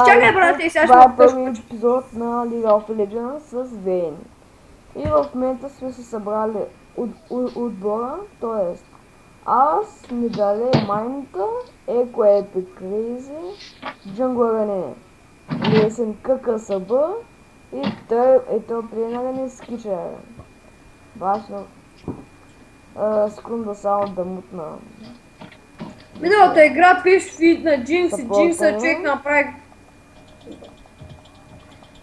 Чакай, брате, сега ще Това го е първият пъшка. епизод на League of Legends с Вейн. И в момента сме се събрали отбора, т.е. аз, Мидале, Майнта, Еко Епик Крейзи, Джанглъра не, Лесен ККСБ и той приемане с Кичер. Башно. Секунда само да мутна. Миналата игра пиш фит на Джинкс и Джинкса човек Съпортване. направи...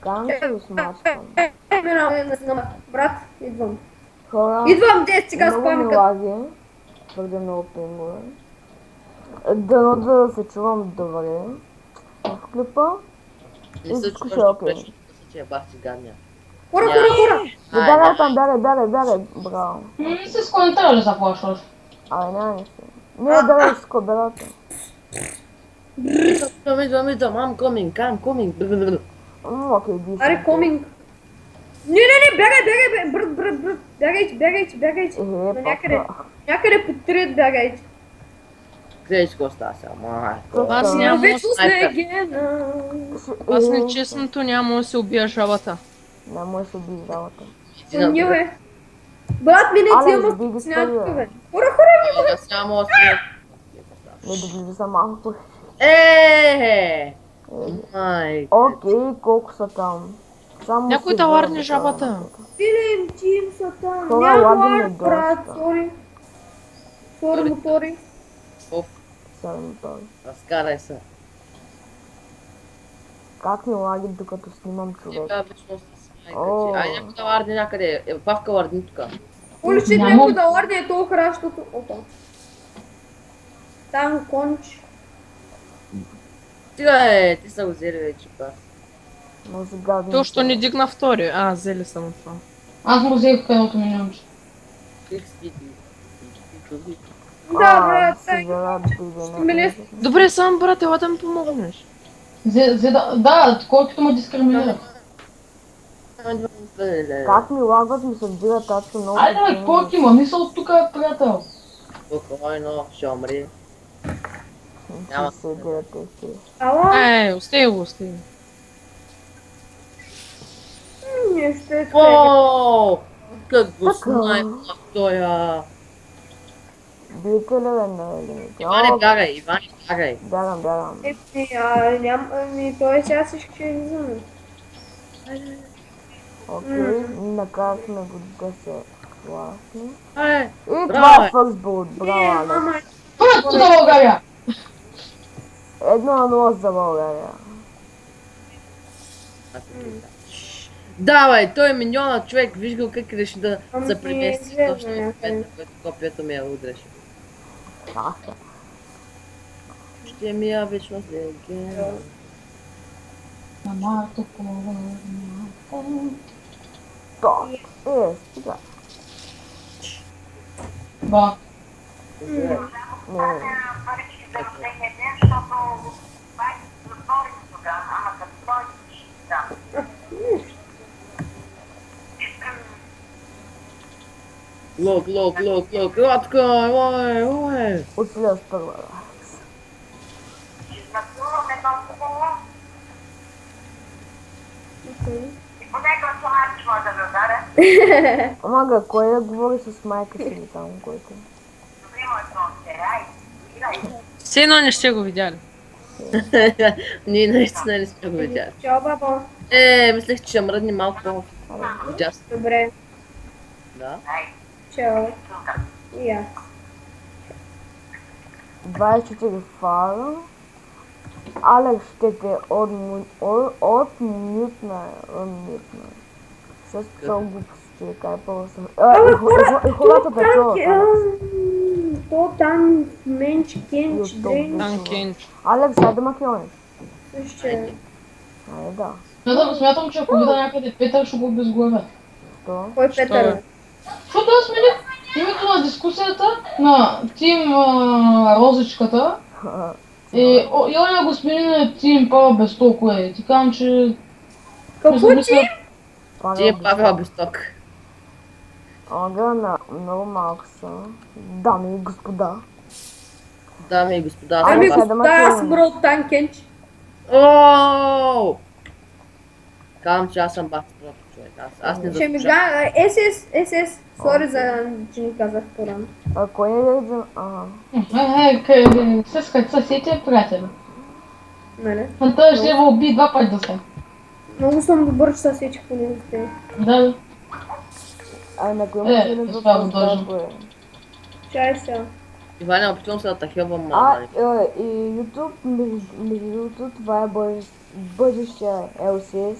Кан се усмачкам. Брат, идвам. Хора, Идвам, де сега много ми спамка. лаги. Твърде много пингове. Дано да се чувам добре в клипа. Не се Всичко ще чуваш е добре, окей. защото мисля, че е бах циганния. Хора, хора, хора! Бягай там, бягай, браво. Не се с коментара ли заплашваш? Абе, няма нищо. Не, бягай с кобелата. Идвам, I'm coming. Окей, дишам. Аре, коминг. Не, бягай, брат, бягайте. На някъде, Папа. някъде по трет бягайте. Гледай какво става сега, майко. Какво Аз става? няма Вечно да сме Айпер. гена. Аз нечестното няма да се убия жабата. Не може да уби залата. Съмнил Брат, мине ти Алекс, ама би ги стесняват спалил. тук, бе. Хора, Аз няма да се... Не доближи са малко. Майко. Окей, колко са там? Само Някой си да гледам варне да жабата. кажа. Филим, тим са там. Хора, Няма лагаме лайк, брат, доста. сори. Сори, мотори. Оф, Седем той. разкарай се. Как ми лаги докато снимам Ти човек? бе вечно с майка О. ти. Ай, някой да варди някъде. Павка варди тук. Оли, че Няма. някой да орди е толкова храш, защото... Опа. Там конч. Стига ти са го взели вече, пас. Може гадни. То, що не дигна втори. Взели само това. Аз му взех едното миньонче. Крик спити. Да, брат, си вера ще ме лес. Добре, само брат, ела да ми помогнеш. Да, колкото ме дискриминира. Как ми лагат ми се вдига тачка много. Айде, бе, какво има? Мисъл от тук, приятел. Спокойно, ще умри. няма. Ще се гледате си. Ала, Остави го. нещо е така. Ооо! Как го Така. снайпа тоя. Бийте ли бе на елимите? Иване, бягай. Бягам. Той сега всички ще ни вземе. Окей, накарахме го да се хвасне. Ай, И браво, това е бе. фърстболт, браво, Алекс. Мама, Първото за България! 1-0 за България. Давай, той е миньона човек, виж го как реши да Ами, се премести излезе точно в някъде. момента, който копието ми я удреше. Хаха. Ще ми я вечно легенда. На моето половина. То. Стига. Ба. Не. Лок, кратко, ой. Оцеля с първа, Алекс. Ама кой да говори с майка си или там, който? Все едно не ще го видяли. Ние наистина не сме го видяли. чао, баба. Мислех, че ще мръдни малко по-дясно. Добре, Да? чао. И аз. 24 фара. Алекс ще те отмютна. С цел глупости, кай по-съм. И хората те чуват, Алекс. То там менч, кенч, дренч. Танкенч. Алекс, дай да ма хилнеш. Също. Айде да. Смятам, че ако видя някъде Петър, ще го обезглавя. Що? Кой Петър? Защото аз смених името на дискусията на Тим Розичката и оня го смени на Тим Пава без толкова е. Ти казвам, че... Какво ти? Ти е Павел Bestок. Ага, много малко са. Дами и господа. Дами и господа, Ами Алекс, това да ма господа, аз хилнеш. мръл танкенч. Ооо! Казвам, че аз съм бах просто човек. Аз не Ще ми заслужавам. СС, сори за че ни казах по-рано. А кой е за... Ага. С какво сетя, приятели? Нали? Но той ще го уби 2 пъти да се. Много съм добър, че се сечих по него с теб. Да. А на кой му Е, се не това го дължа. Чай сега. Иване, опитвам се да тахилвам. А, и YouTube, между другото, това е бъдещия LCS.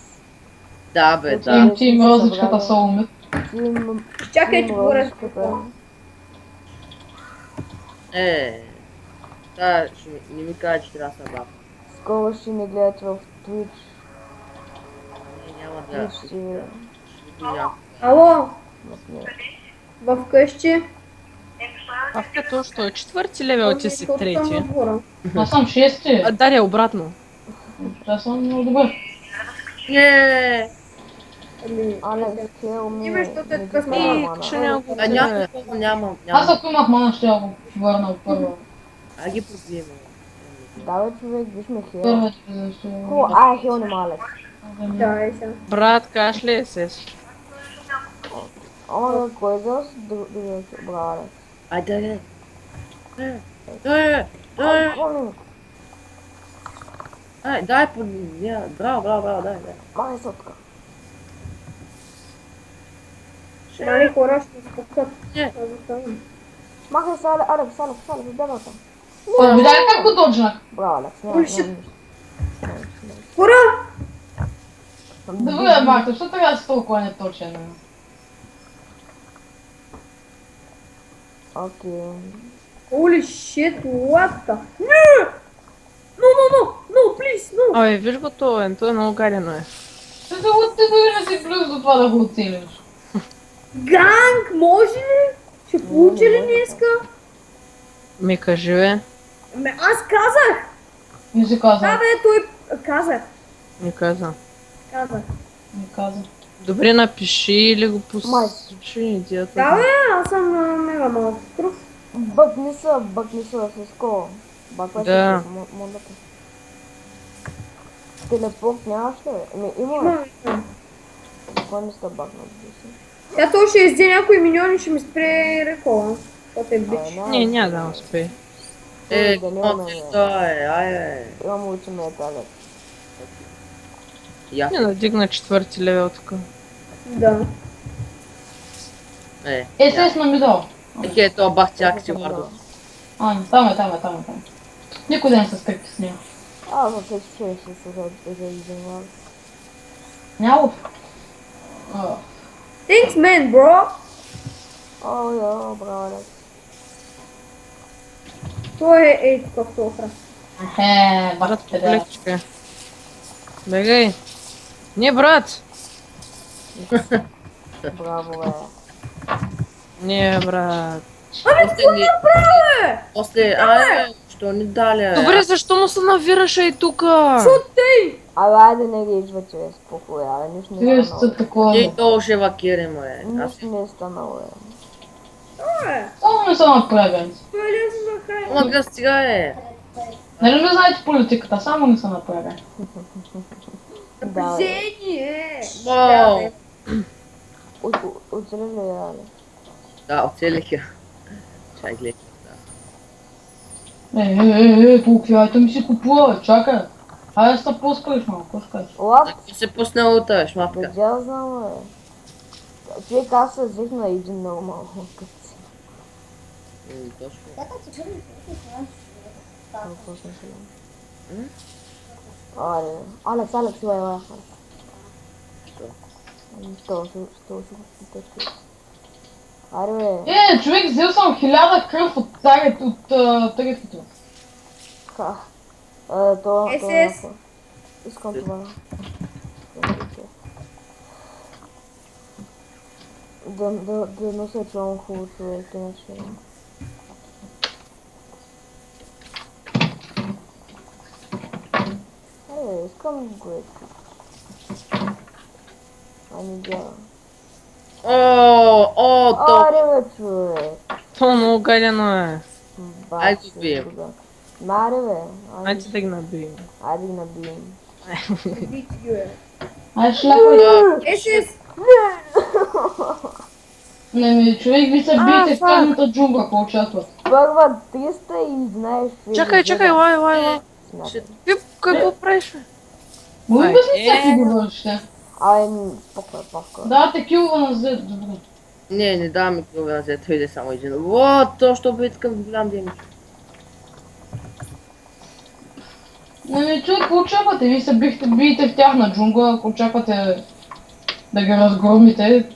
Да, бе, да. Тим розичката са умит. Чакай, че говоря с Розичката. какво. Да, не ми кажа, че трябва да съм бах. Скоро ще ни гледат в Twitch. Не, няма да. Twitch ще... Няма. Ало, например. вкъщи. А в като що е? Четвърти левел, ти си трети. Аз съм 6. А, Даря, обратно. Аз съм много добър. Не. Алекс, хел ми... Имаш тук не късмет. дава И, мана. че няколко А нямам. Аз ако имах мана, ще я го върна от първа. А ги проблема. Да бе, човек, виж ме хел. Първа ще защо. Хубаво, ай, хел нема, Алекс. Да, е сега. Брат, каш ли е сес? Ама, кой е за другия си? Браво, Алекс. Айде. Дай по... Браво, дай. Махай сотка. Мали хора ще се спукат. Не. Махай се, Алекс, дебата. Видя ли как го доджнах? Браво, Алекс, няма Ой, нищо. shit. Хора! Добре, Марта, защо трябва да си толкова неточен? Окей. Holy shit, what the... Не! No, please, no! Ой, виж го то е много гадено е. Ще се ти дори не си близо до това да го оцелиш. Ганг, може ли? Ще получи ли днеска? Ми кажи, бе. Аз казах! Не си Да, каза. бе, той... Казах. Не каза. Не каза. Добре, напиши или го Май. посочи идеята. Да, бе, аз съм мега малко скрув. Бъкни са с кого? Баква се Да. с мондата. Телепорт нямаш ли? Еми, има. Има. Кой не сте бакнат? Тя той ще изде някои миньони и ще ми спре рекола. Защото е бич. Не, няма да успее. Имам ултимейт, Алекс. Я. Не надигна четвърти левел така. Да. СС на мидол. Е, то бахтяк си вардо. А, там е. Никой ден се стрикти с нея. Във всеки случай ще се заизинвам. Няма. Thanks, man, bro! О, я, браво, Алекс. Той е тук в тофра. Брат, Бах те да. полегче. Бегай. Не, брат! Браво, бе. Не, брат. После, що ни дали? Добре, защо му се навираше и тука? Айде не ги идва човек, спокой, нищо не е Ти станало. сте такова. Ние то ще вакираме, бе. Аз Нищо не е станало, Само не са направени. Той е лесно за хай. Ама гъс сега е. Нали не знаете политиката, само не са направени. Да, Напрежение! Вау. оцели ли я, Алекс? Да, оцелих я. Чай, гледай. Полквията ми си купува, чакай. Хайде да се пускаш малко, какво ще кажеш? Лап, Ако се пусна от тази бе, шмапка. дял знам, бе. Човек, аз се взех на един нормално, като си. Точно. Какво съм си Аре, Алекс, ела. Що ще го питаш? Аре, бе. Човек, взел съм 1000 кръв от тарифите. Ха. Това е СС. някакво. Искам това. Да нося чувам хубаво човек, иначе. Искам грейд. Ами дяла. То. Аре бе човек. То много гадено е. Ай, го бием. Маре, бе. Айде да ги набием. Айде ги набием. Бити ги, бе. Ай, шляпа. Есис! Не ми, човек, ви се биете в тяхната джунгла, ако участват. Първа 300 и знаеш... Чакай, лай. Смятай. Ти какво правиш, бе? Може без всяки говориш, те. Ай, павка. Да, те килва на Z, добре. Не даваме килове на зето, иде само един. Вот, то, що бе такъв голям демидж. Не ми, човек, какво очаквате? Ви се биете в тяхна джунгла, ако очаквате да ги разгромите.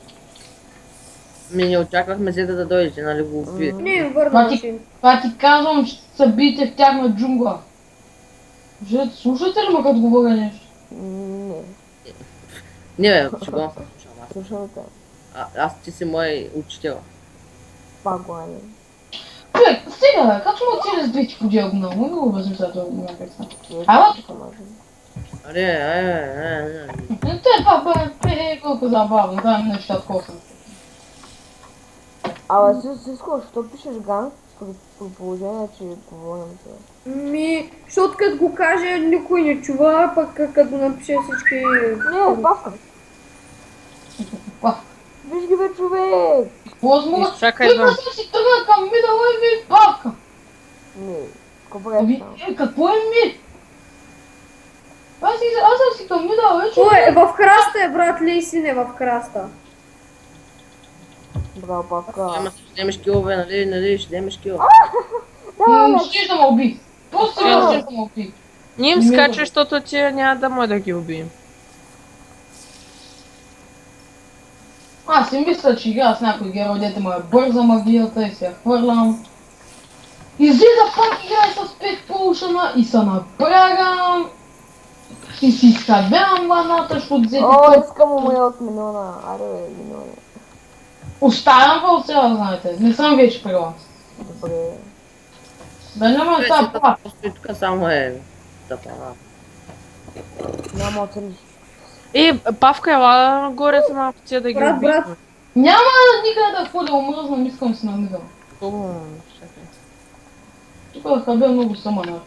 Не очаквахме зета да дойдете, нали го убие. Не, върнаше. Това ти казвам, че се биете в тяхна джунгла. Жет, слушате ли ме като говоря нещо? Не, Не бе, шегувам се, слушам аз. слушам те. Аз ти си мой учител. Пак го не. Човек, стига бе, как ще му отиде с двете по диагонал? Мога да го обясня това някак са. Човек, Ала тук. Аре, Те това бе, колко забавно, да, неща коса. Абе, Сиско, що пишеш Ганс при положение, че говорим сега? Защото като го каже, никой не чува, пък като напише всички... Не, павка. Виж ги бе, човек! Възможно. Изчакай, Той бе. просто си тръгна към мидъла и ми павка. Не, какво Ами, правиш? какво е ми? Аз съм си към мидъла вече. Ой, в храста е, брат, Лейсин е в храста. Браво, павка. ама си ще вземеш килове, нали, ще вземеш кил. Ще да ме уби. Просто сега ще да ме уби. Не им скачай, защото ти няма да може да ги убием. Аз си мисля, че игра с някой герой, дете му е бърза магията и се я хвърлям. Излиза пак играй с 5 полушана и се напрягам. И си изхабявам маната, защото взете О, толкова. искам умря от минона. Аре, бе, минона. Оставям го от сега, знаете. Не съм вече при вас. Добре. Да няма да става пак. Просто и тук само е тъпана. Няма оцелиш. Павка, ела горе за малко тия да ги Брат, убием. брат. Няма никъде да ходя, омръзнам, искам си намигам. Хубаво, чакай. Тук да хабя много самана.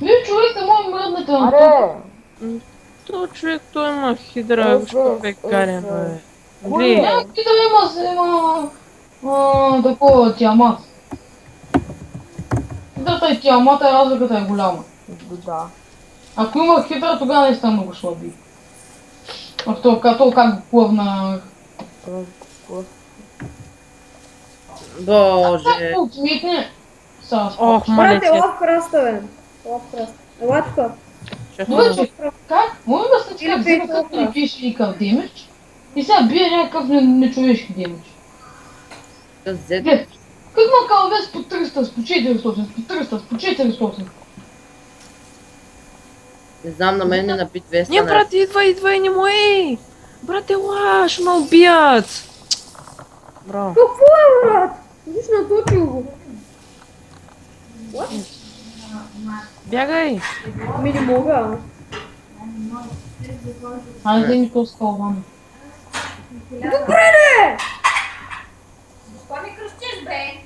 Вие човек не може мръднете на това. Аре! То човек, той има хидра, що бе карен, бе. Кой е? Гледай. Няма ти да има такова тиамат. Хидрата и тиамата, разликата е голяма. Да. Ако има хидра, тогава не сте много слаби. А то как го плъвна... Боже. Как го отмитне? Ох, Брат, мале ела ти. в храста, бе. Ела в храста. Ела тук. Вече, как? Може да се Или така взема пейсбука. като ни пише някакъв демидж и сега бие някакъв нечовешки демидж. Зет. Глед, как ма калвес по 300, по 400, по 300, по 400? Не знам, на мен ми напи 200. Не, брат, идва и не му ей! Брат, ела, ще ме убият! Браво. Какво е, брат? Виж, наточил го. Бягай! Ми не мога. Айде да ми то скалване. Добре, не! Защо ми кръщиш, бе?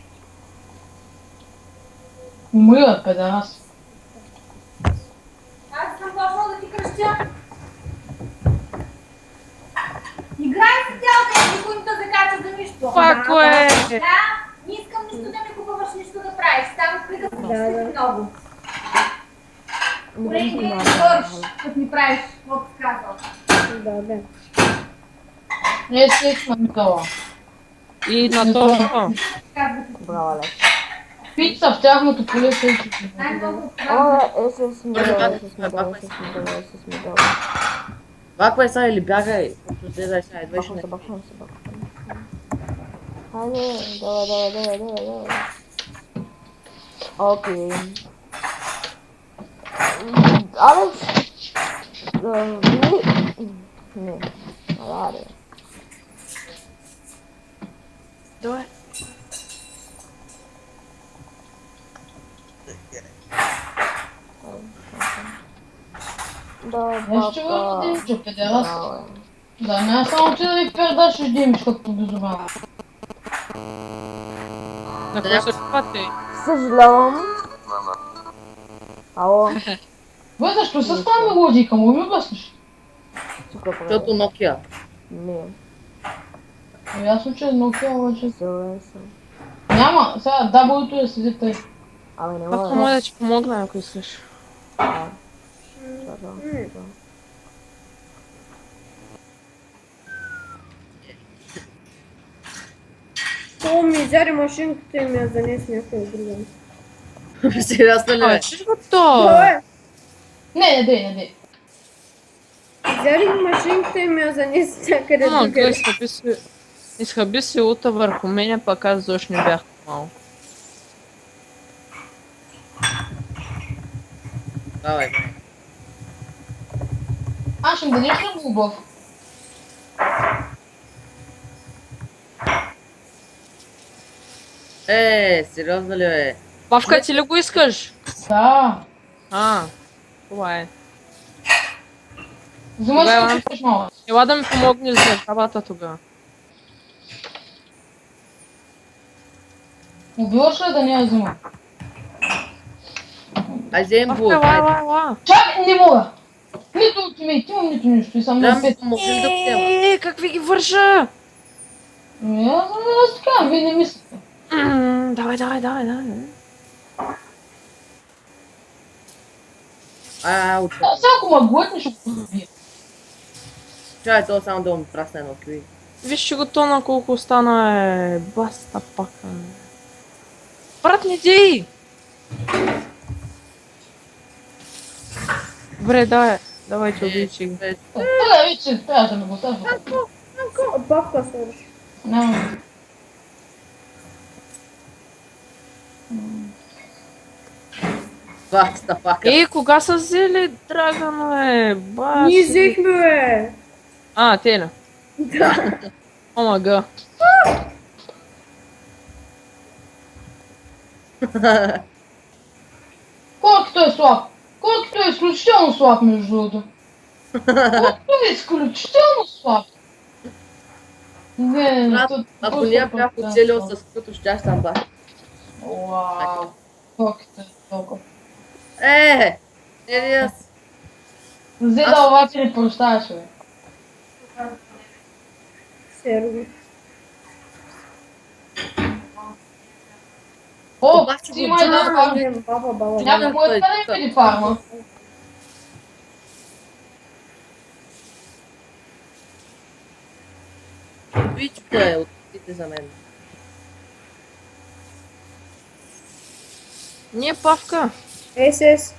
Умри, бе, педарас. Аз съм почнал да ти кръщя. Играй с цялата и никой не те закача за нищо. Пако е! Да, не искам нищо да ми купуваш, нищо да правиш. Ставам приказки Да. много. Не Колеги, го не знам. говориш, като ми правиш, каквото си казал. Да. Не се на мидала. И на това. Казвате, Браво, Алекс. Пица в тяхното поле се учи. най-много О, с медал. Ваквай сега или бягай. Просто слезай сега, идваш не. Бахвам се. Хайде, давай. Окей. Алекс! Не. Аре. Давай. Давай, Нещо че го демидж, педарас. Браво. Да, не само ти да ви пердашиш демидж, като побезумява. На кой се хвати? Съжалявам. Ало, Бе, защо с тази логика? Му ми обясниш? тук прави. Защото Nokia. Не, Ясно, че е Nokia, обаче. сигурен съм. Няма, сега W е седи тъй. Абе, не Павка, мога. може да ти помогна, ако искаш. Чакай. То ми изяде машинката и ми я занес някъде друга. Сериозно ли? Абе, Бе? чуш го то? Добре, Не, не дей, не дей. изяде ми машинката и ми я занес някъде Ама, гледай, друга. изхъби се лута върху мене, пък аз защо не бях малко. Давай, бе. Аз ще ми дадеш ли любов? Сериозно ли бе? Павка, ти ли го искаш? Да. Това е. Взимай Добре, си купиш малко. Ела да ми помогнеш за жабата тогава. Убиваш ли да не я взима? Ай, взем Павка, бул. ела. Чакай, не мога! Нито ултимейт имам, нито нищо. И съм Да на ми 5. помогнем да взема. Какви ги вържа? Аз така, вие не мислите. Давай. От Сега ако ме глътнеш, ще го убия. чай, то само да ми прасне едно кви. Виж, че го тона колко остана е. Баста пака. Брат, не дей! Добре, давай, че обичай ги. Тогава вече трябва да ме го тъпва. Бабка свърши. Няма. Баста пака. Ей, кога са взели Драгана, бас? Ние взехме, бе. Те ли? Да. Омага. Колкото е слаб. Колкото е изключително слаб, между другото. Колкото е изключително слаб. Не, Брат, то... Ако не я бях оцелил с като щях съм баш. Вау. Колкото е толкова. Сериоз. Зеда обаче не прощаваш, бе. Серго. О, Обаче ти го има една чувам, фарма. Баба. Някой му е да види фарма. Бичка е, отидете за мен. Не, Павка. СС.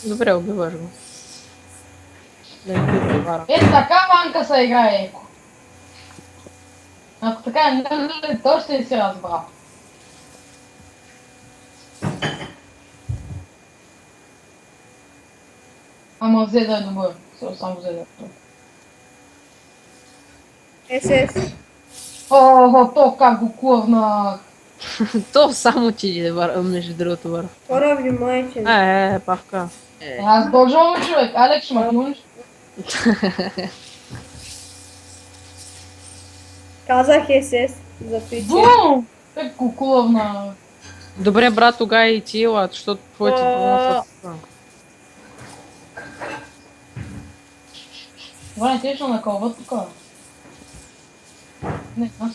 Добре, убиваш го. Да не ти отговарям. Е, така Ванка се играе, Еко. Ако така не, то ще си разбра. Ама взе да е добър. Само взе да е добър. СС. О, то как го клъвнах. То само ти между другото върху. Хора, внимайте. Павка. Аз дължавам човек. Алекс, ще ме клюнеш. Казах СС. Запичай. Бум! Как го клъвнах. Добре, брат, тогава и ти ела, защото твоите дома са... Ваня, ти ще накълват тук. Не, аз.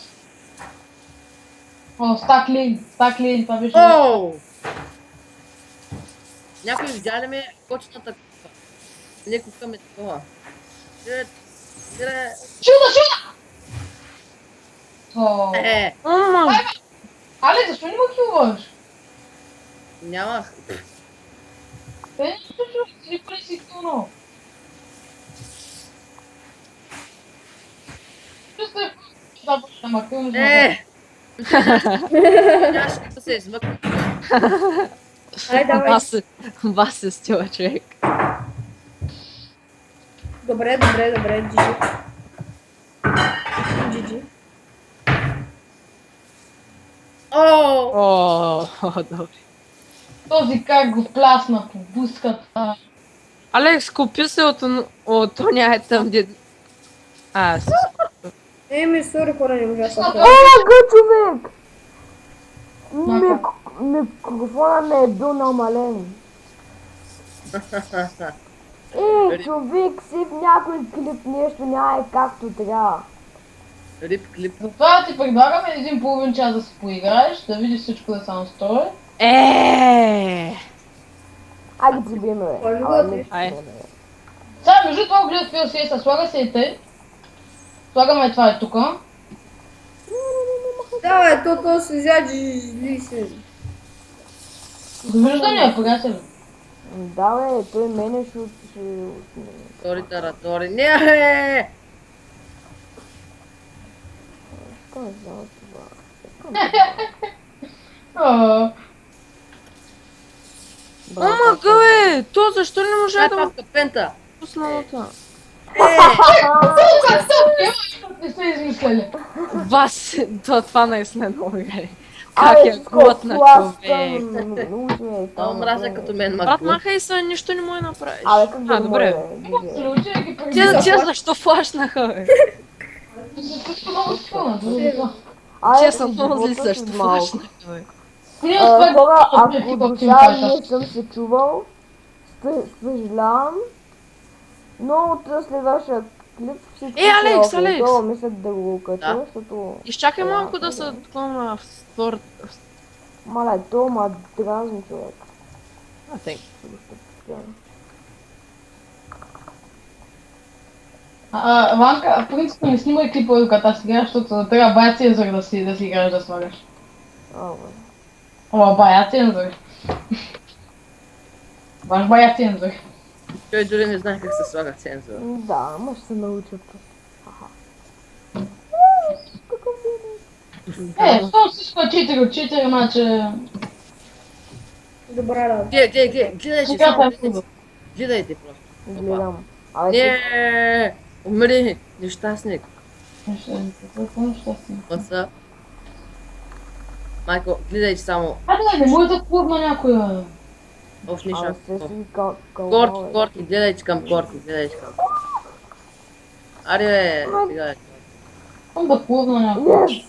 О, стаклин, това беше... Оу! Някой видя ли ме кочната кука? Не кука ме такова. Дире. Шута! О, Ама, Алекс, защо не ме хилваш? Нямах. Никой не си хилнал. Често е да ме хилнеш. Тя ще се измъкна. Ай, давай. бас се стила човек. Добре. GG. Оу! Добре. Този как го пласна по буската. Алекс, купи се от оня там, де... Ми, сори хора, не можа да се О, правя. човек! Микрофона ми е бил намален. Човек си в някой клип нещо няма е както трябва. Рип клип. Затова ти предлагаме един половин час да се поиграеш, да видиш всичко да се настрои. Айде да бием, бе. Кой го Ала, готви? не Ай. ще бе. Сега между това гледат PLCS, слага се и тъй. Слагаме това е тука. Давай, то се изяди се. Довиждане, приятели. Да, бе, той мене ще... Тори таратори. Не! Какво е за това? А, Ама бе, то защо не може Дай да го павка пента. пусна на това? не сте измисляли. Вас, това наистина е много игри. Как е готна, човек. Много мразя като мен Брат, макло. махай се, нищо не може да направиш. Абе, как да добре. Случи да ги Те прегледам. защо флашнаха, бе? Всичко много спълна. Те са много зли също флашнаха, бе. Ние успехме Хора, да ако ти до в сега Teamfight. не съм се чувал, съжалявам, но от следващия клип всичко Алекс, ще е Алекс! окей. Мисля да го кача, Да. защото... Изчакай малко да се клона в створ... Мале, то ма дразни човек. I think. Ванка, в принцип не снимай клипове докато аз играя, защото трябва бая цензор да си играеш да слагаш. О, бая цензор. Ваш бая цензор. Той дори не знае как се слага цензура. Да, ама ще се науча просто. То всичко е 4 от 4, значи... Добра работа. Гледайте Сега само. е хубаво. Гледайте просто. Гледам. Абе, Не, умри, нещастник. Какво ще си? Маса. Майко, гледай само. Айде, не може да клубна някоя. Оф, нищо. абе, се си Корки, гледай към корки, гледай към. Аре, бе, сега е. Съм да клубна някоя. Yes!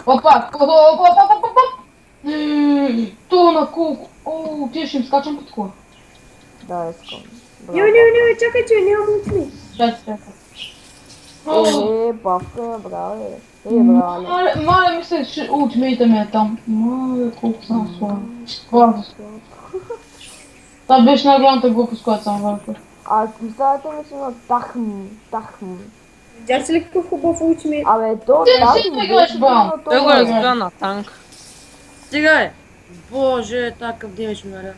Опа! То на колко? О, тия ще им скачам под кола. Да, искам. Не, чакай, че нямам учени. Чакай. Павка, браве. Браве. Мале, мисля, че ултимейта ми е там. Мале, колко съм слаб. Глупост. Това беше най-голямата глупост, която съм вършил. А представете ми си на Тахм. Видяхте ли какъв хубав учени? Абе, то Ти Тахм си не играеш бал. Той го е сбил на танк. Стигай! Боже, такъв димич ми наря.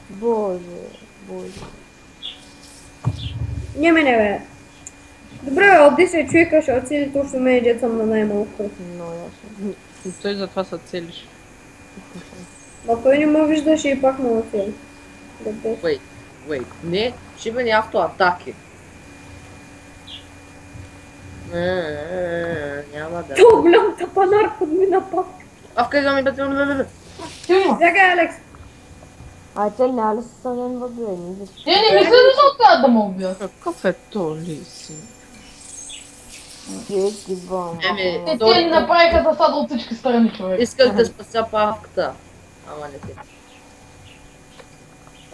Боже. Не, бе. Добре, бе, от 10 човека ще оцели точно мен, дет съм на най-малко. Но ясно. И той затова се целиш. Но той не ме виждаше и пак ме оцели. Добре. Wait, не, ще бъде автоатаки. Няма да. То голям тапанар подмина пак. Авка, идва ми бе. Тима, Чакай, Алекс. А те няма ли са съден в две? те не мисля да се откажат да ме убият. Какъв е то лиси? Джеки бомба. Те ни направиха засада от всички страни, човек. Исках да спася павката. Ама не ти.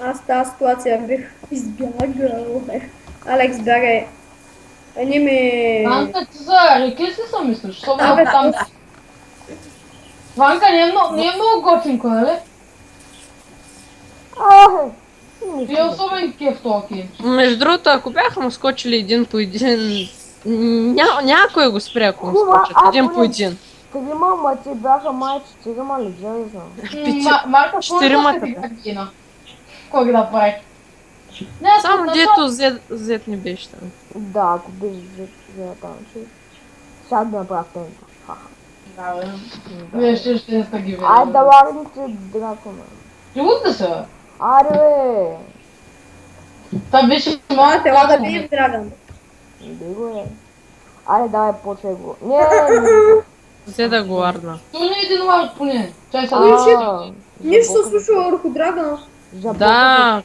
Аз в тази ситуация бих избягал. Алекс, бягай. Не ми... Ванка, ти за реклис ли се мислиш? Особено Абе, там. Ванка не е много готинко, нали? И е особен кеф този кинч. Между другото, ако бяха му скочили един по един, някой го спря, ако му Хубава, скочат. Един по един. Трима, ма ти бяха май 4 ли, не знам. Марка, Четиримата помня бе. как Кина. Кой ги направи? Не, Само дето зет не беше там. Да, ако беше за там, че... Сега да направя темпа. Да, бе. Вие ще сте ги видели. Айде да лагните дракона. Чего се, бе? Айде бе! Това беше Моята ела да бием Драган. Иди го е. Айде давай почвай го. Не, Взе да го арна. То не е един лард поне. Чай сега. Нищо се случва върху Драгана. Да,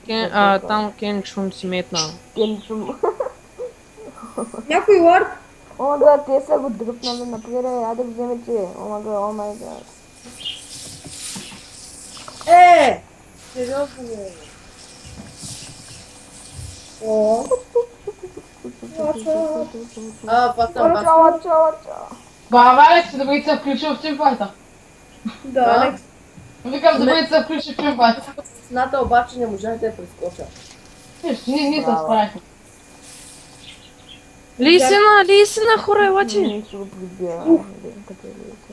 там Кен Чун си метна. Кенчум. Някой лард? О май гад, те са го дръпнали напред, айде го вземете. О май гад. Сериозно ли? О, Пацан, Лача. Баба, Алекс, добре се включил в тимфайта. да, Да. Алекс. Викам, добре се включил в тимфайта. Цената обаче не можах да я прескоча. Нищо, ние се справихме. Лисина, хора, елате. Не ще го прибия.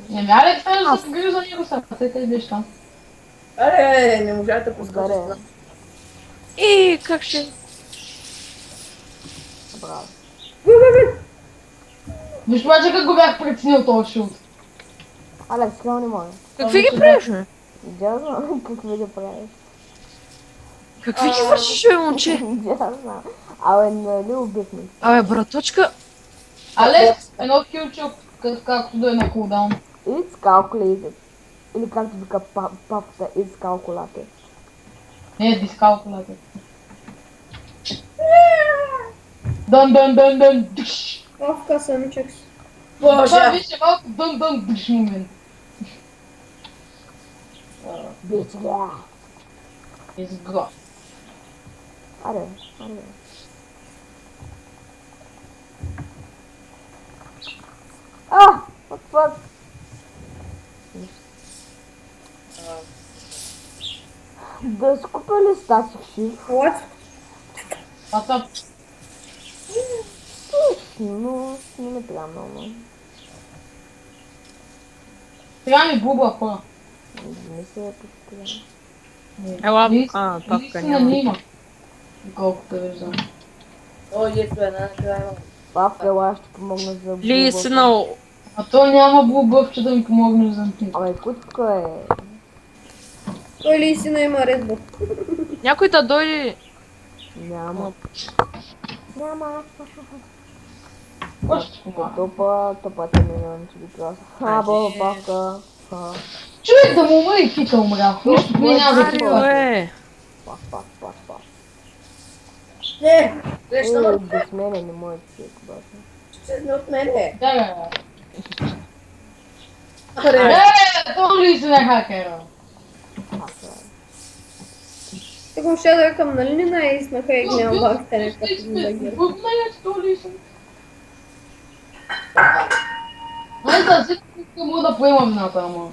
Не, Алекс, трябва да се погрижи за него сега. Те къде беше там. Аре, не можах да прескоча Отгаре. цената. И как ще... Браво. Виж обаче как го бях преценил този шилд. Алекс, сега не може. Какви ги правиш, бе? Да знам какви да правиш. Какви ги вършиш, бе, момче? Да знам. Абе, нали убихме. Абе, браточка, Алекс, едно хилче, както да е на кулдаун. It's calculated. Или както вика папата, it's calculated. Не, дискалкулатор. Дън, дъш. Овка самичък. Това Боже! беше малко дън, дъш момент. Bitch, yeah. Изгро. Аре. What the fuck? Да скупя ли статик шиф? What? Пата, Но не ме трябва много. трябва ми буба хора. Не се подпирам. ела... Наистина Павка не няма. има. Колкото виждам. О, ето една накрая. Павка, ела ще помогна за буба. Лисина, А то няма бубъвче да ми помогне за ти. Абе, кутка е. Той ли си има резбо? някой да дойде... Няма. Кой ще ти помага? Топа те минавам, че би трябва. Баба, Павка. Човек да му умре и кика умрял. Нищо ми няма да ти Арио, помага. Пав. Не! Грешна ма, Без мене не може човек, обаче. ще не от мене. Да, Аре, то ли си на хакера? Така ще да към нали не наиснаха и гневам бахте някакъв багир. то ли си? Ай, да, си мога да поемам вината, ама.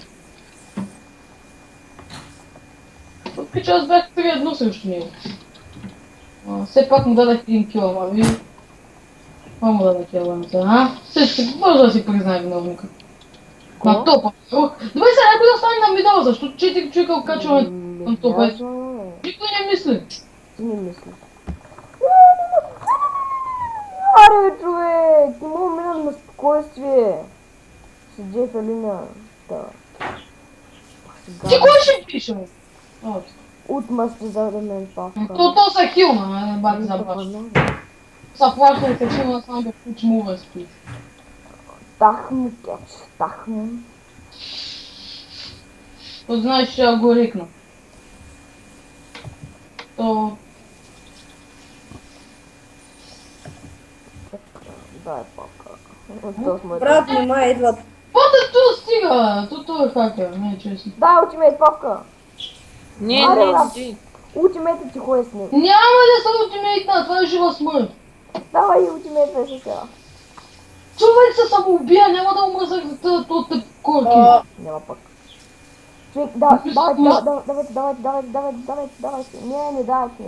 Въпреки че аз бях 3-1 срещу него. Все пак му дадах 1 кил, ама ви... Това му дадах кила, всички, може да си признае виновника. На топа. Добре сега някой да стане на медала, защото 4 човека окачваме на топа. Никой не мисли. Ти не мислиш. Аре, човек! Не мога минам на спокойствие. Седи в линията. Ти кой ще пише? Утмъсти за да мен Павка. То са хилна, не бати за баш. Са плащали се хилна, само да включи му възпи. Тахм, кеч, тахм. То знаеш, че я го рекна. То... Дай Павка. От ме. Брат ми май идват. Пата то стига, то е хакер, не е честно. Дай ултимейт Павка. не, Аре, не, брат. иди. Ултимейтът ти кой е с него? Няма да са ултимейтна, това е жива смърт. Давай ултимейт беше сега. Човек се самоубия, няма да умръзах за този тъп корки. Няма пък. Човек, давайте. Не давайте.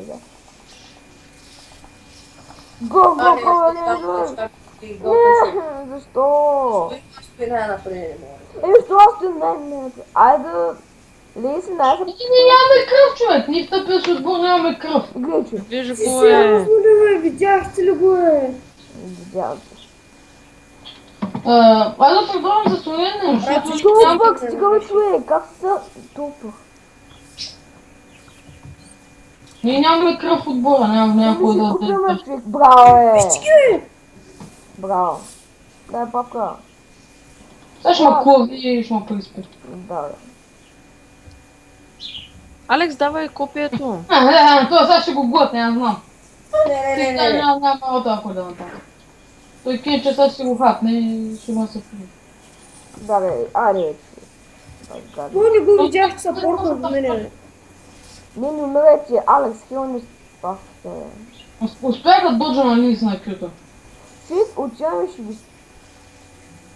Го, аре, не, защо? спина напред, не мога. Защо аз стоя най-напред? Айде, Леси, най-напред. Ние нямаме кръв, човек, ние в тъпия си отбор нямаме кръв. Глече. Вижу Ти кой сега е. възмолявай, видяхте ли го е? Видях. Аз да предавам за Слонене, защото Брат, Що нямам... пък стига бе, човек? Как са толкова? Ние нямаме кръв в отбора, няма кой Ами да си купим, даде. човек. Браво, е. Стига! Браво. Дай папка. Сега ще ме клови и ще ме приспи. Да, бе. Алекс, давай копието. Това сега ще го глътне, аз знам. Не, Ти няма работа ако да натам. Той кинче сега ще го хапне и ще му се пие. Да, бе, аре. Да, Той не го видях, че се порха от мене, бе. не умирайте, Алекс, хилни спахте. Успях да доджа на лист на кюта. Шест отиваме ще ви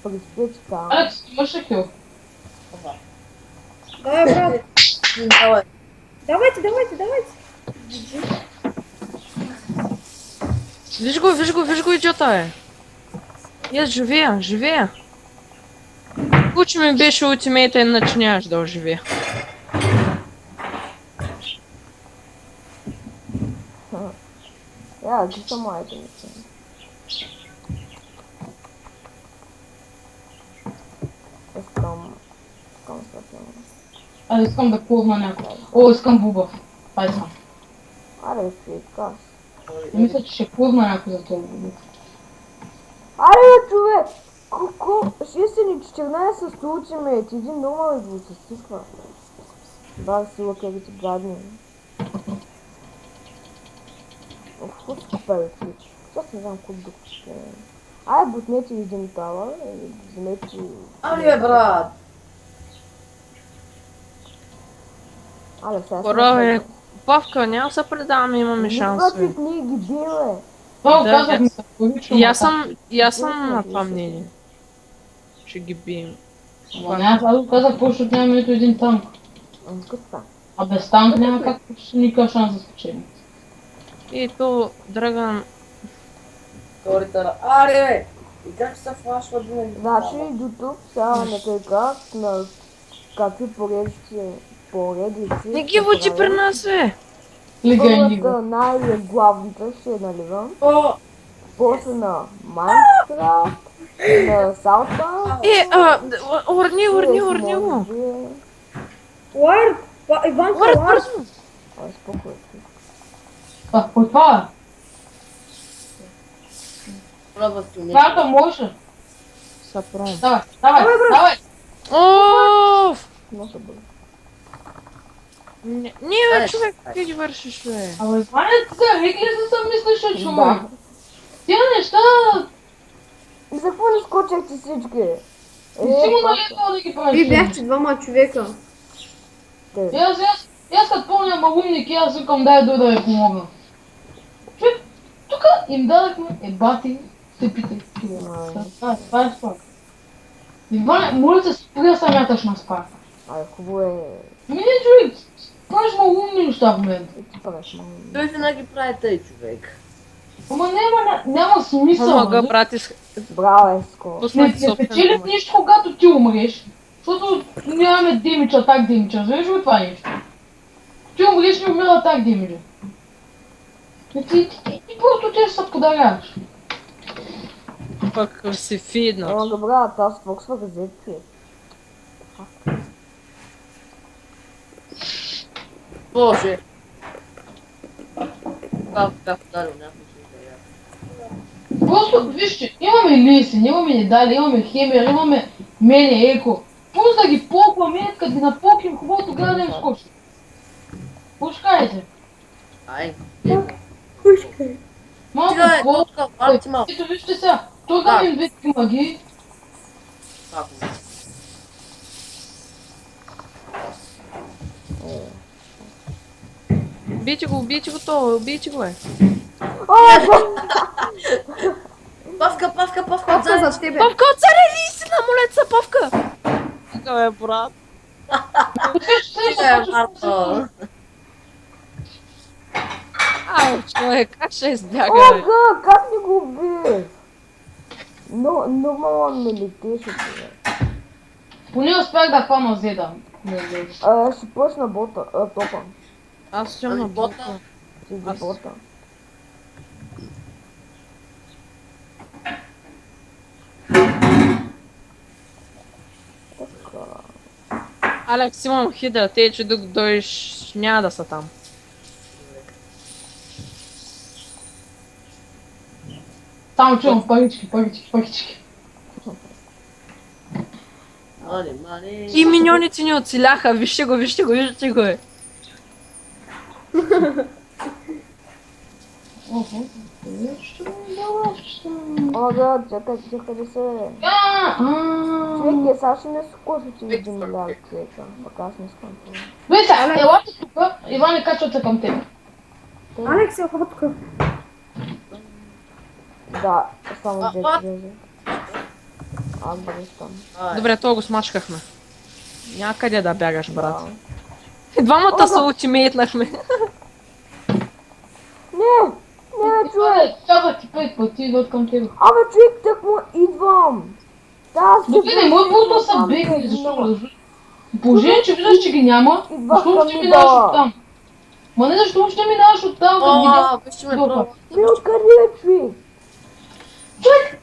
приспечи там. Алекс, имаш ли кил? Давай, брат. Давай. Давайте, давайте, давайте. Виж го, идиота, е. Yes, живея. Куче ми беше ултимейта, иначе нямаш да оживея. Я, ти сама это не знаю. Искам съвсем. Аз искам да клубна някой. О, искам бубав. Тай сам. Аре, си, каш. Не мисля, че ще клубна някой за този бубав. Аре, човек! Колко? 6 14 случимейт. Един нормален го се стисква. Да, си лъкавите гадни. Какво си купили ключ? Аз не знам колко да купите. Ай, бутнете един тала и вземете... Али бе, брат. Але, сега Корове, Павка, няма да се предаваме, имаме шанс. Никакви ние ги биме. Това Да, казах ми се поричам. И аз съм на това мнение. Ще ги бием. Аз казах просто, че нямаме нито един танк. Къста. А без танк няма как никакъв шанс да спечелим. И то, Драган, Торитара. Аре бе. И как се флашва до мен? Значи до тук сега на тъйка на какви поредици... не ги води при нас, бе! Легенди. Първата най-главната ще наливам. О, После на Майнкрафт, на Саута. Орни го! Уайрд, Иванка, Уайрд, Уайрд. бързо! Ай, спокойно. Какво това? пробва си нещо. Карта може. Сапром. Давай, давай. Оф! Много бъде. Не, бе, човек, как ги вършиш, бе? Абе, това не ти за рекли се съм мислиш, че човек. Тия неща, И за какво не скочихте всички? не си му налетал да ги правиш. Вие бяхте двама човека. Те. И аз като помня малумник и аз викам дай да ви помогна. Човек, тук им дадахме ебати, тъпите. Това е спак. Иване, моля се, спри да се мяташ на спак. Ай, хубаво е. Не, човек, правиш малумни неща в момента. И ти правиш малко. Той винаги прави тъй, човек. Ама няма смисъл. Мога, нали? брати, Браво, Еско. пуснати Не печелим нищо, когато ти умреш. Защото нямаме демича, так демича. Разбираш ли това нещо? Ти умреш, не умира так демича. Ти просто те ще се подаряваш. Пък си фидна. Ама добра, тази Фоксва газетки. Боже. Как ударил някой си да я. Просто, вижте, имаме лисен, имаме недали, имаме хемер, имаме мене, еко. Просто да ги полкваме, като ги напоким хубаво, тогава да им скочи. Пушкайте. Ай. Малко Сега е по... толкова парти малко. Ето вижте сега, тогава им двете магии. Как? Убийте го, то, убийте го, е. Павка, Павка отзад. за тебе. Павка, оцарели си на молеца, Павка! Тука, бе, брат. Стига е, Марто. Ай, човек, как ще избяга, бе? Ога, как ни го уби? Но, нормално не летеше това. Поне успях да хвана Зеда. Ще почна бота, топа. Аз съм на бота. Си за бота. Алекс, имам хидра, те, че докато дойдеш, няма да са там. Само чувам парички. Мани. И миньоните ни оцеляха, вижте го, е. Охо. Нещо далащо. О, да, чакай да се... Човек, сега ще не скочи, че 1 милиард човека. Пък аз не искам това. Виж сега, елате тук, Иване, качват се към теб. Алекс, я хват тук. Да, само А, 10 влезе. Аз бръщам. Добре, то го смачкахме. Някъде да бягаш, брат. Да. Двамата се ултимейтнахме. Не! Не, човек! Казах ти 5 пъти, идват към теб. Абе, човек, так му идвам! Да, аз Добре, не мога просто са бегали, защо? Положение, че виждаш, че ги няма, Идвах защо към ще минаваш Мидала. оттам? Ма не, защо ще минаваш оттам, като видя? Вижте ме пробва. Ми откъде е, човек? Човек,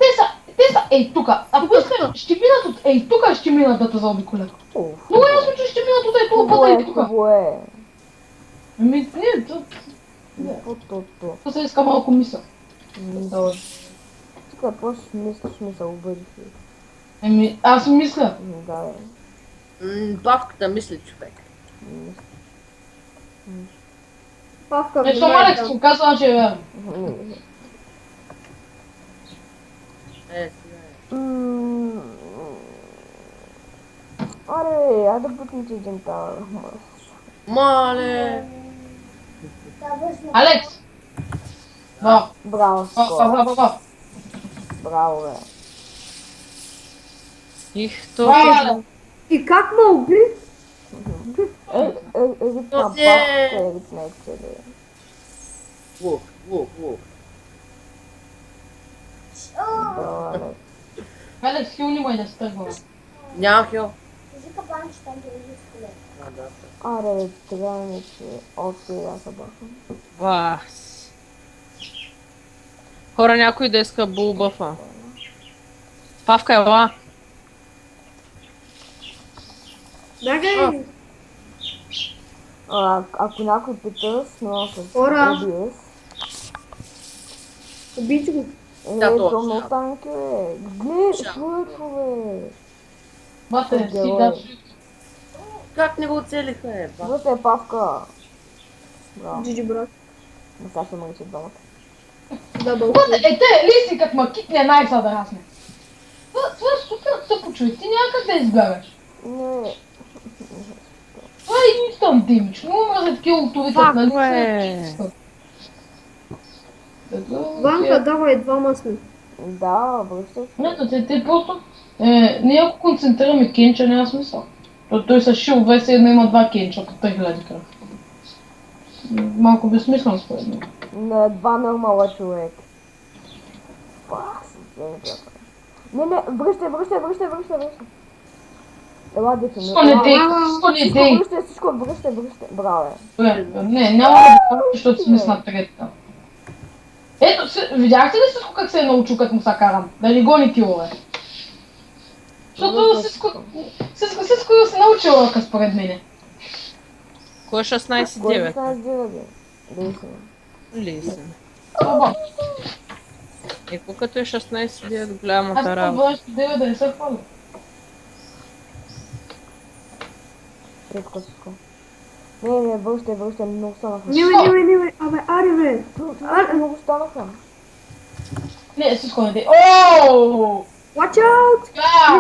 те са, ей тука. Ако искаш, ще минат от, ей тука ще минат да те заобиколят. Много ясно, че ще минат от ей това Хубаво пътя е, и тука. хубаво е. Ами, не, то се иска малко мисъл. Да, Тук е просто мисъл бъде. еми, аз мисля. Да, бе. Бабката мисли, човек. Павка, Нещо Алекс му казва, че е верно. Сега Аре, айде да бутнете един тавър. Мале. Алекс! Браво, Браво, браво, скоро. браво, браво. Браво, бе. Их, то... Браво! И как ме уби? Ерит на Не. бабка, ерит на ечере. Лук. Браво, Алекс. Алекс, хилни май да се тръгва. Нямам хил. Аре, трябва ми, че още аз се бахам. Вас. Хора, някой да иска булбъфа. Павка, ела. Бягай! Ако някой пита, снимам с Ора. OBS. Убийте го. Да, то. То много танки, бе. Гледай, човек. Бате, си Герой. да. Как не го оцелиха, е? Вътре е Павка. Браво. Джиджи, брат. Но сега ще мърчи двамата. Дабъл. Бате, е те, лиси, като ма кикне най-са да расне. Това е супер тъпо, човек, ти няма как да избягаш. Не, Това е инстант димич, много мразят килотовете Фак, на бе. лице. Ванка, давай, двама сме. да, връщай. Не, те просто... ние ако концентрираме кенча, няма смисъл. Той с шил весе едно има 2 кенча по 3000 кръв. Малко безсмислено според мен. На 2 нормала човек. Не, връщай. Ела, дете, Сто не дей, сто не дей. Всичко, връщай. Браво, е. Добре, не, няма да го защото сме с напредка. Ето, видяхте ли Сиско как се е научил, като му са карам? Да не гони килове. Защото Сиско се научил лъка според мене. Кой е Кой 16-9? 16 бе? Лесен. Лисен. Това. Еко като е 16-9, Аз голямата това работа. бъдеш 9 да не се хваля. Всичко. Не, връщай, много станаха. Не, абе, аре, бе. Много станаха. Не, Сиско не дей. Ооо! Watch out!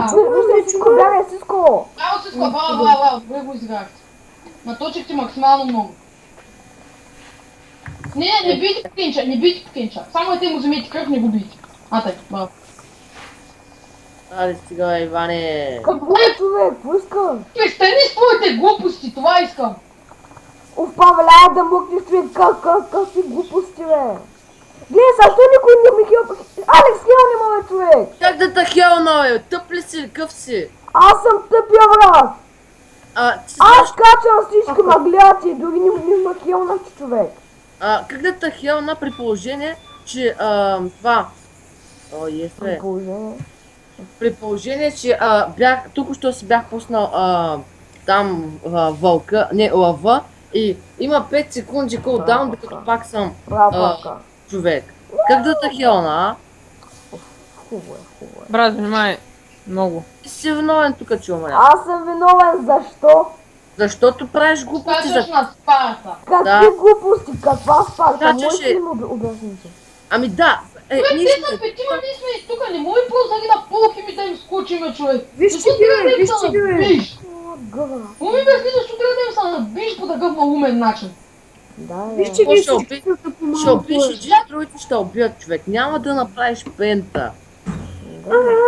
Връщай, всичко, бягай, всичко. Браво, Сиско, браво, добре го изиграхте. Наточихте максимално много. Не бийте по кинча, Само те му вземете кръв, не го бийте. Тъй, браво. Аре, стига, Иване. Какво е, човек? Поискам. Човек, стани с твоите глупости, това искам. Оф, Павел, айде да мъкнеш, човек, какви глупости, бе. Гледай, защо никой не ми хил... Алекс, хил нема, бе, човек. Как да те хелна, бе? Тъп ли си, къв си? Аз съм тъпия, брат. Ти Аз качвам всички, ма гледате, дори не ма хилнах, човек. как да те хелна при положение, че това... О, есе. Положение. При положение, че тук що си бях пуснал там вълка, не лъва, и има 5 секунди кулдаун, докато пак съм Браво, Павка. човек. Как да те хелна, а? Хубаво е. Брат, внимай. Много. Ти си виновен тук, че умря. Аз съм виновен, защо? Защото правиш глупости Скачаш за... на Спарта. Какви глупости, каква Спарта? Значи Можете ще- ли му обясните? Ами да, Бе, ние те сме... са петима, ние сме тук, не може просто да ги напълхим и да им скочиме, човек. Вижте Защо ги, трябва да им вижте се ги, бе. набиш? Гъвра. Уми без ли, защо трябва да им се набиш по такъв малумен начин? Да, Вижте Какво ги ще всички уби- са по Ще малко. убиеш един, другите ще убият човек. Няма да направиш пента.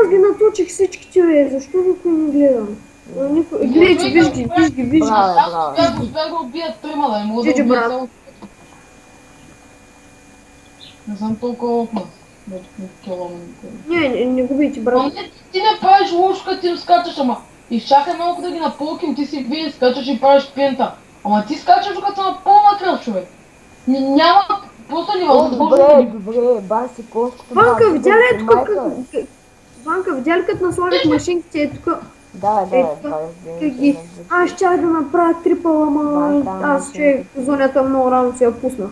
Аз ги натучих всичките, бе. Защо никой не гледам? Гледайте, виж ги, виж ги, виж ги. Браво, Аз браво. успях да убия трима, да не мога да Джиджи, убия брат. само. Не съм толкова опнат. Да километри. Не губите, Но брат. не, ти не правиш лошо, като им скачаш, ама изчакай малко да ги напълким, ти си вие скачаш и правиш пента. Ама ти скачаш, докато на пълна кръв, човек. Няма, просто ни О, възможно да добре, ги... добре, баси конското. Ванка, видя ли е тук? Майка, бе. Ванка, видя ли като наслагах машинките е тук? Да, да, Ето, да, Как ги... Аз щях да направя трипъл, ама Да, аз да, че зонята много рано се я пуснах.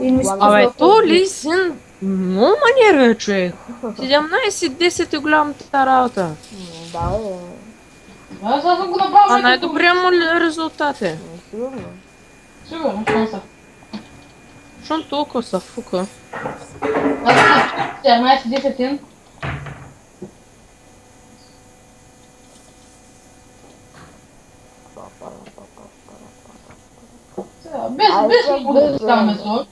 И не Абе, спазва. то Лисин много ма нервен човек. 17-10 е голямата работа. Да, бе, Аз съм го направил. А най-добрият му резултат е. сигурно. Сигурно, що са. Щом толкова са фука. Аз съм 14-10. Без никого да ставаме зор.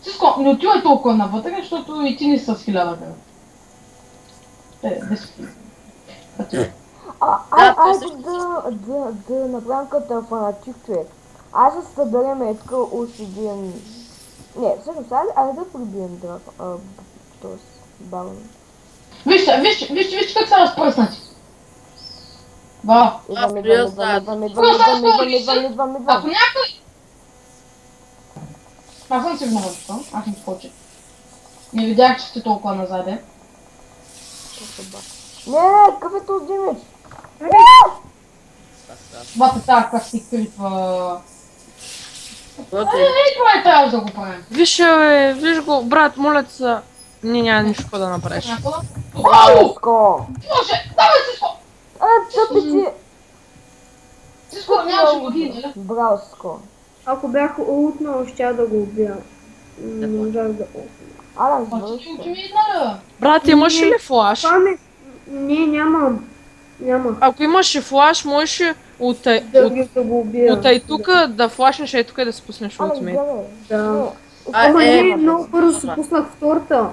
Всичко, не отивай толкова навътре, защото и ти не си с 1000 лева. Без Айде да направим като фанатик човек. Аз ще съберем етка още един... Не, всъщност, айде да прибием този балон. Вижте как са разпръснати. Браво. Идвам. Ако някой... Аз съм сигурно защо, аз не скочих. Не видях, че сте толкова назаде. Не, какъв е този димич? Бата тази как си критва... Който Това трябваше да го правим. Виж, бе, виж го, брат, моля те се. Не, няма нищо какво да направиш. Някога? Ау! Браво! Може! Давай, Сиско! Тъпици! Сиско, нямаше води, нали? Браво, Ско. Ако бях ултнал, щях да го убия. Не можах да ултна. Алан, Ма ти завърши. очевидна, Брат, имаш ли флаш? Това ми... Не, нямам. Няма. Ако имаш флаш, можеш Да го убия. от ей тука да флашнеш ей тука и да се пуснеш Алан, ултимейт. гледай. Да. А, Ама е, не, много бързо се пуснах втората.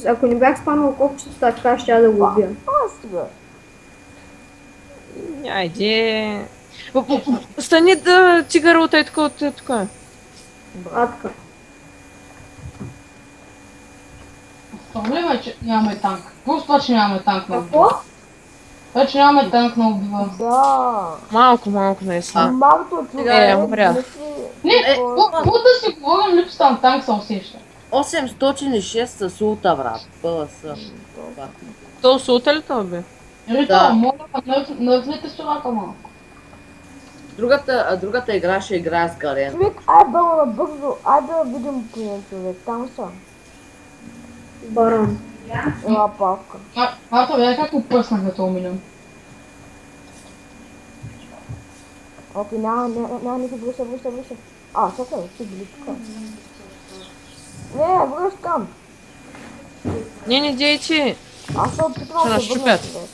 Ако не бях спанал копчета, така щях да го убия. Стига. Айде. Стани да тигър от ей тука, от ей тука. Атка. Проблема е, че нямаме танк. Просто това, че нямаме танк на убива. Какво? Това, че нямаме танк на убива. Да. Малко наистина. Малко Сега умря. Не, да си говорим, липсата на танк се усеща. 806 с улта, брат. ПЛС. То с улта ли това бе? Рита, моля, нървнете сорака малко. Другата игра ще играе с Гарен. Човек, ай бъла бързо, ай да видим поне човек, там са. Барон. Ела палка. Арта, бе, как го пръснахме този милион? Окей, няма никой, връща. А, чакай, ти били тук. Не, връщам. Не дейте. Аз се опитвам Ще да нас върна щупят. човек.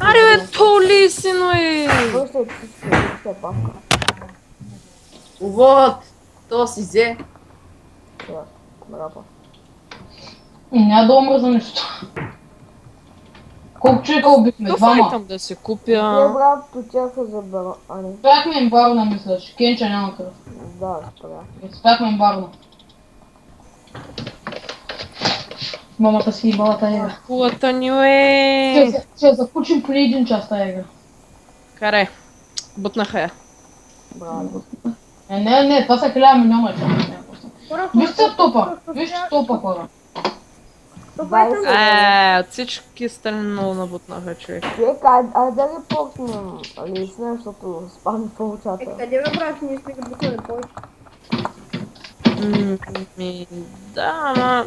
Аре бе, то Лисино е. Връщай всички, връщай палка. Вот! То си взе. Сега, браво. Няма да умра за нищо. Колко човека убихме? Какво Двама. файтам да се Те, купя? брат, отяха за бара. А не, Спряхме ембарна, мисля, че Кенча няма кръв. да, спря. Спряхме ембарна. Мамата си ибала тази игра. Кулата ни е. Ще запучим поне един час тази игра. Карай. Бутнаха я. Браво. Не, това са 1000 милиона. Вижте топа, вижте топа хора. От всички страни много набутнаха човек. Човек, ай да ги покнем, лисна, защото спам в очата. Къде бе, брат, ние сме ги бутнали повече. Да, ама...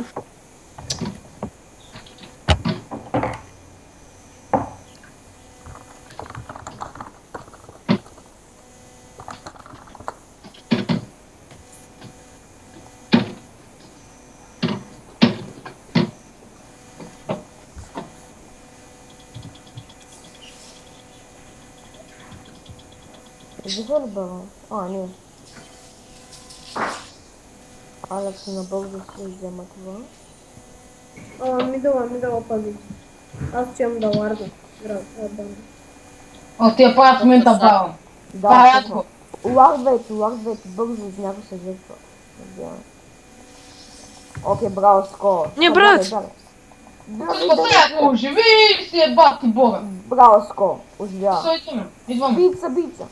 Взеха ли барон? А, не. Алекс набързо ще взема това. Мидъла пази. Аз че имам да ларда. О, те правят в момента барон. Да, Правят точно. го. Лардвейте, бързо, някой се жертва. Окей, браво, скоро. Не, брат! Сега оживи и си е бати бога. Браво, скоро. Оживява. Сойте идваме. Бица.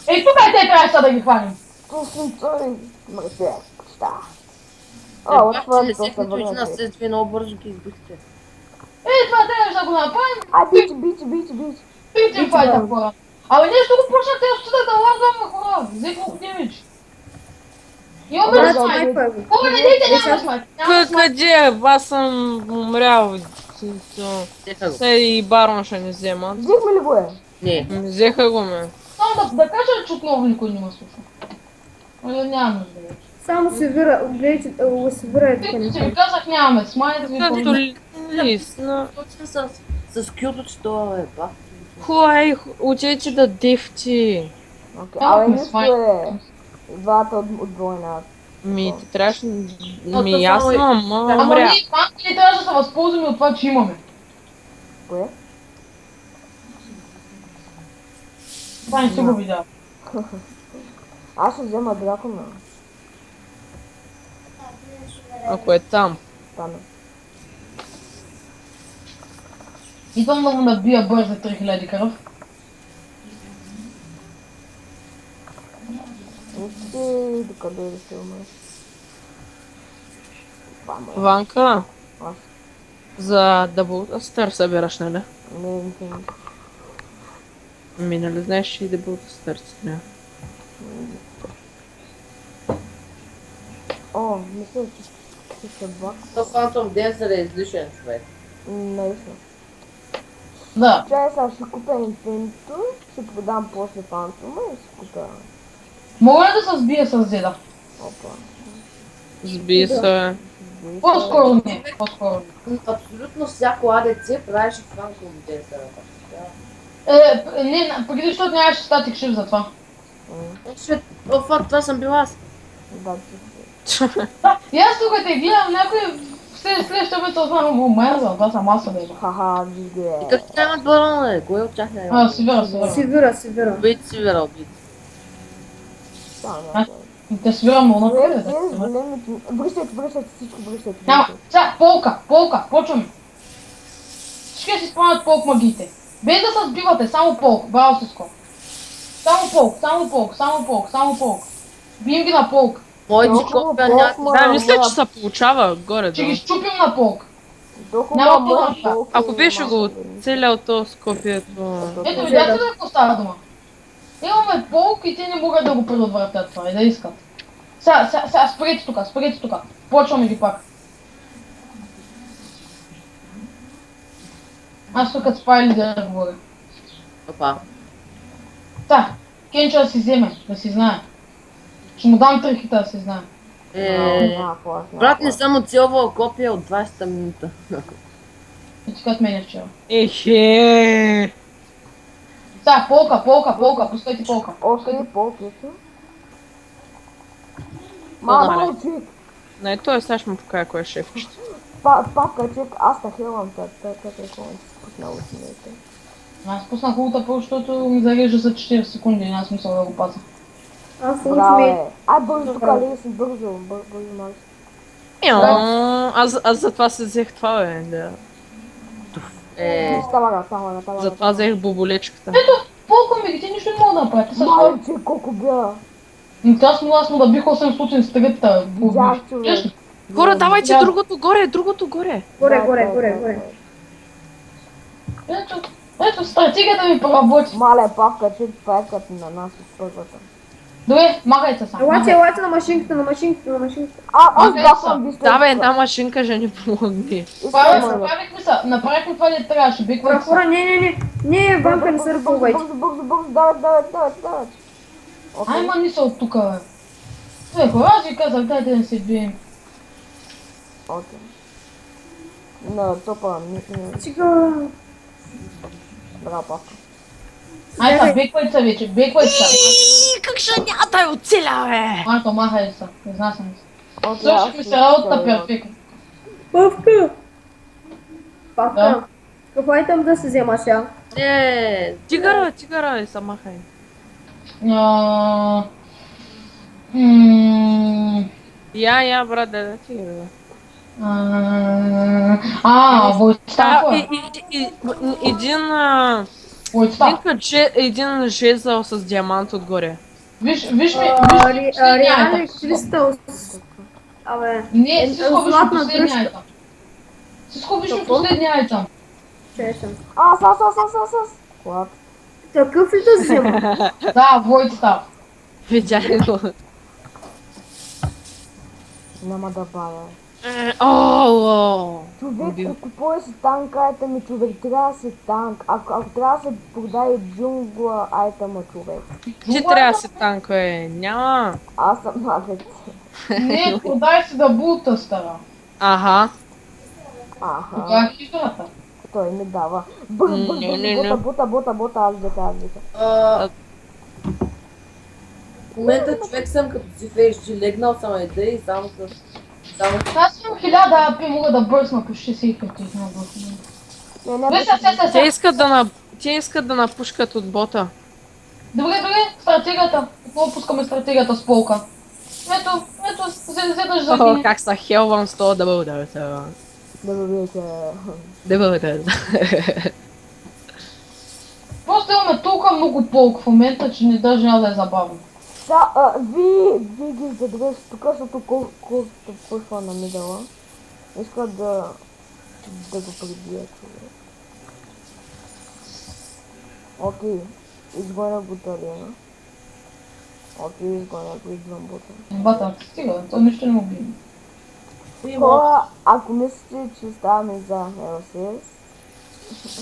Ей, тук е те трябва сега да ги хванем. Пусни цари. Мъртве. Ща. Бах, Отвън, че то не се сехнете върна. на след две много бързо ги избихте. Ей, това трябваше да го направим. Ай, бич. Пийте файта хора. Абе, нещо го почна те отсюда да лагаме хора. Взех му Димич. Имаме ли Брат, смайк? снайпер го. Хора, не дейте, няма смайк. Няма смайк. Къде? Аз съм умрял. Сеха го. Те и барон ще не вземат. Взехме ли го е? Не. Взеха го ме. Само да кажа, че отново никой не ме слуша. Але няма нужда вече. Само Севира, гледайте, Севира е така Ти не ви казах нямаме смайк. Ви Като помня. лист на... Точно с кюто, че това е бах. Кой отидете да дефти? Окей, Нямахме абе, нищо смайк. е. Двата отбойна. Ми, ти трябваше... то Ми, аз само е- съм Ама умря. ние панки не трябва да се възползваме от това, че имаме. Кое? Това не си го видя. Аз ще взема дракона. Ако е там. Там е. Идвам да му набия бърз за 3000 кръв. Ути, докъде да се умреш? Това ме. Ванка, Аз за Double Star събираш, нали? не. Ми, нали знаеш, че и Double Star не. О, мисля, че се бак. То Phantom Dancer е излишен човек. Наистина. Да. Чай сега ще купя инфинито, ще продам после фантома и ще купя. Мога ли да се сбия с Зеда? Опа. Сби се. По-скоро не. По-скоро не. Абсолютно всяко АДЦ правеше Phantom Dancer. Не, преди защото нямаше статик шифт за това. Ще, факт, това съм бил аз. Да, И аз тук те гледам, някой следващия път освен го мерзал, това съм аз да има. Хаха, вижде. И как те имат барона, бе? Кой от тях не има? Севера. Севира. Убийте си, Вера, убийте. Те свира много напред. Връщайте, всичко връщайте. Няма. Сега, полка, почваме. Всички си спомнят полк магиите. Без да се сбивате, само полк, браво Сиско. Само полк. Бием ги на полк. Моите Толкова копия полк, някакви... ма. Да, мисля, че се получава горе. Ще ги Да. щупим на полк. Толкова Няма мъж, по-лънка. толкова Ако беше го малко. целял то с копието... Ето, видяте ли какво става дума? Имаме полк и те не могат да го предотвратят това и да искат. Сега, спрете тук. Почваме ги пак. Аз тук спайли да говоря. Опа. Та, Кенчо да си вземе, да си знае. Ще му дам 3 хита да си знае. Брат, не съм оцелвал копия от 20-та минута. И така от мене вчера. Ехе. Сега, полка, пускайте полка. Окей, полките. Малко Нормално. човек. Не, той сега ще му покажа кой е шефчето. Папка, човек, аз те хелвам така какво си пуснал от смейте. Аз пуснах улта пол, защото ми зарежда за 40 секунди и няма смисъл да го пазя. Аз Браво, ултимейт. Ай, бързо тук, лесно, бързо, Марс. Аз затова се взех това, бе. Да. Става. Затова взех боболечката. Полка ми ги, те нищо не могат да направят. Те са Мале, слаби. че колко бя. Аз му да бих 800 с тъгата. Видях, човек. Хора, давайте Да. другото горе. Горе. Ето, стратегията ми поработи. Мале, папка, че това е като на нас от първата. Добре, махайте се. Елате на машинката. Аз Окей, гасвам ви Да, бе, една машинка ще ни помогне. Направихме се, направихме това, не трябваше, биквайте се. Хора, не, Ванка не се ръпълвайте. Бързо, давай. Ай, ма не са от тука, бе. Хора, аз ви казах, дайте да се бием. Окей. На топа, Чика. браво, папка. Айде, беквай се вече, беквай се. Как шанята е оцеля, бе! Марко, махай се, изнасям се. Окей, Свърших ми се работата перфектно. Павка! Павка, Да. какво айтъм да се взема сега? Не, Тигъра, са махай. Я, брат, да тигъра. Войстафа. Един жезъл с диамант отгоре. Виж ми Реален последния айтъм. кристал. Абе, Не, Сиско, виж ми златна последния дръжка. айтъм. Сиско, виж ми Какво? последния айтъм. че съм. Аз. What? Такъв ли да взема? Да, Войстаф. Видях го. Няма да бавя. Ооо! Човек, Убил. купува си танк айтъми, човек, трябва да си танк. Ако трябва да се продаде джунгла айтъма, човек. Ти трябва да си танк, бе. Няма. Аз съм магът. Не, продай си да бута, стара. Аха. Това е хиждата. Той ми дава. Не. Бута, аз дека. в момента човек съм като си фейшчи, легнал съм еда и само с... Аз имам 1000 АП, мога да бърсна почти всеки път. Те искат да напушкат от бота. Добре, стратегията. Какво пускаме стратегията с полка? Ето, взедаш за О, ги. как са хелвам с това дъбълдърса. Дъбълдърса. Просто имаме толкова много полк в момента, че не даже няма да е забавно. Вие ги задръж тук, защото колкото пушва на мидъла. Искат да го прибият, човек. Окей, изгоня буталина. Окей, изгоня го извън бута. Бата, стига, то нищо не му би. Хора, ако мислите, че ставаме за Hellsys,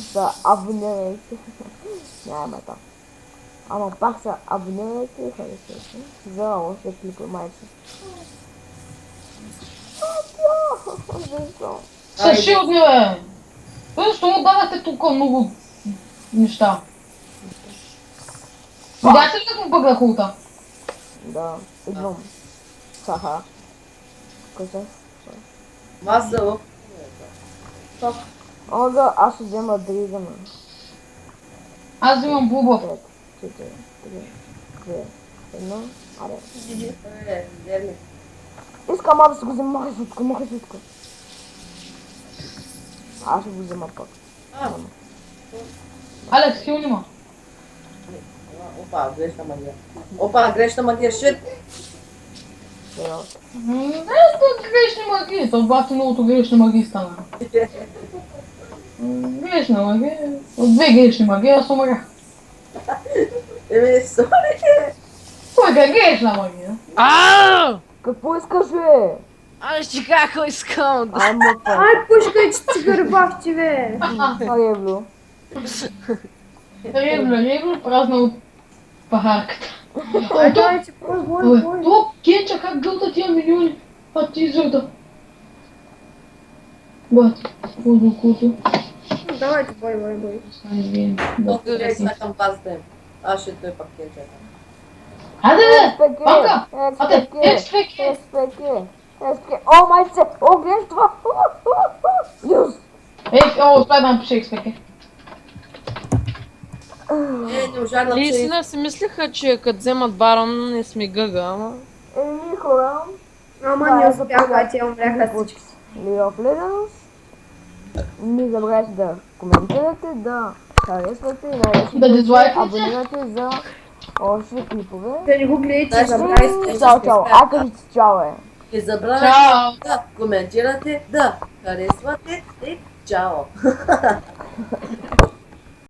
са абонирайте. Няма там. Ама пак са абонирайте и харесайте за още клипа майче. Защо? Са шилдни, бе! Защо му дадате толкова много неща? Видяхте ли как му бъгна хута? Да, идвам. Хаха. Къде? Масъл. Ога, аз ще взема дригана. Аз имам буба. 5, 4, 3, 2, 1, аре. Искам да си го взема, махай шутка. Аз ще го взема пък. Алекс, хил нима. Опа, грешна магия, шит. Ето грешни магии, то бати многото грешни магии стана. Грешна магия, от 2 грешни магии аз умрях. Сори. Кой е грешна магия? Ааа! Какво искаш, бе? Аз ще какво искам. Ай, мъпа. Ай, пушкай, че ти гърбахти, бе! Ревло. Ревло, празна от пахарката. Ай, дай, че бой. То, Кенча, как гълта тия милиони? А ти изърда. Бати, куто. Давайте, бой. Толкова човек сакам базата им. Аз ще той пак кенча. Хайде бе! Панка! Ате, СПК. О, майце! О, гледаш това! Юз! успя да напише XPK. Не ожарна, че... Наистина си мислиха, че като вземат барон не сме гъга, ама... Еми, хора. Ама не успяха, те умряха всички. League of Legends. Не забравяйте да коментирате, да харесвате и най-вече Да дизлайкнете. абонирате за още клипове. Да не го гледайте, Да, забравяйте. Чао. Кажете чао, е. Не забравяйте Чао! да коментирате, да харесвате и чао.